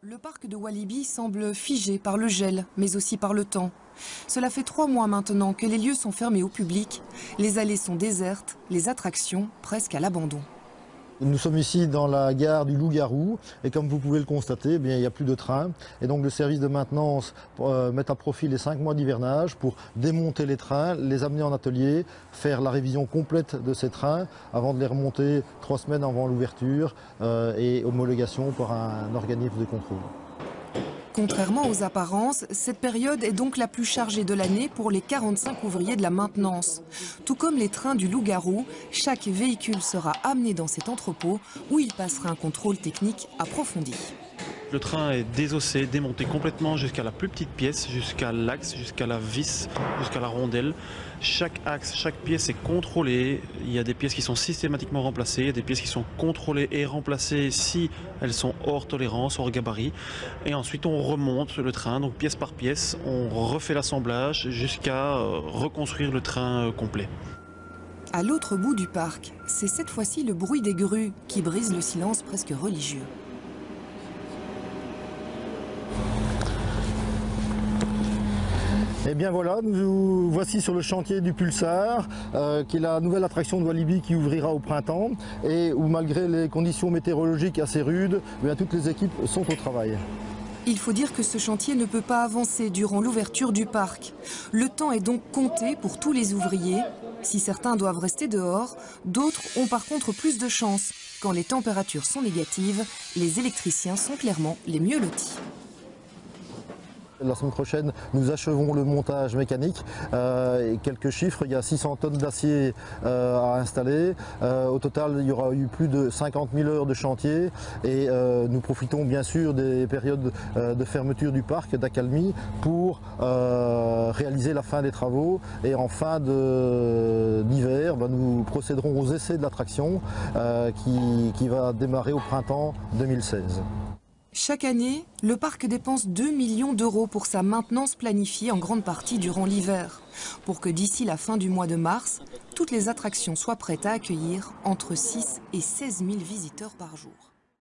Le parc de Walibi semble figé par le gel, mais aussi par le temps. Cela fait 3 mois maintenant que les lieux sont fermés au public. Les allées sont désertes, les attractions presque à l'abandon. Nous sommes ici dans la gare du Loup-Garou et comme vous pouvez le constater, il n'y a plus de train. Et donc le service de maintenance met à profit les 5 mois d'hivernage pour démonter les trains, les amener en atelier, faire la révision complète de ces trains avant de les remonter 3 semaines avant l'ouverture et homologation par un organisme de contrôle. Contrairement aux apparences, cette période est donc la plus chargée de l'année pour les 45 ouvriers de la maintenance. Tout comme les trains du Loup-Garou, chaque véhicule sera amené dans cet entrepôt où il passera un contrôle technique approfondi. Le train est désossé, démonté complètement jusqu'à la plus petite pièce, jusqu'à l'axe, jusqu'à la vis, jusqu'à la rondelle. Chaque axe, chaque pièce est contrôlée. Il y a des pièces qui sont systématiquement remplacées, il y a des pièces qui sont contrôlées et remplacées si elles sont hors tolérance, hors gabarit. Et ensuite on remonte le train, donc pièce par pièce, on refait l'assemblage jusqu'à reconstruire le train complet. À l'autre bout du parc, c'est cette fois-ci le bruit des grues qui brise le silence presque religieux. Et bien voilà, nous voici sur le chantier du Pulsar, qui est la nouvelle attraction de Walibi qui ouvrira au printemps et où malgré les conditions météorologiques assez rudes, toutes les équipes sont au travail. Il faut dire que ce chantier ne peut pas avancer durant l'ouverture du parc. Le temps est donc compté pour tous les ouvriers. Si certains doivent rester dehors, d'autres ont par contre plus de chance. Quand les températures sont négatives, les électriciens sont clairement les mieux lotis. La semaine prochaine, nous achevons le montage mécanique. Quelques chiffres, il y a 600 tonnes d'acier à installer. Au total, il y aura eu plus de 50 000 heures de chantier. Et nous profitons bien sûr des périodes de fermeture du parc, d'accalmie, pour réaliser la fin des travaux. Et en fin d'hiver, nous procéderons aux essais de l'attraction qui va démarrer au printemps 2016. Chaque année, le parc dépense 2 millions d'euros pour sa maintenance planifiée en grande partie durant l'hiver, pour que d'ici la fin du mois de mars, toutes les attractions soient prêtes à accueillir entre 6 et 16 000 visiteurs par jour.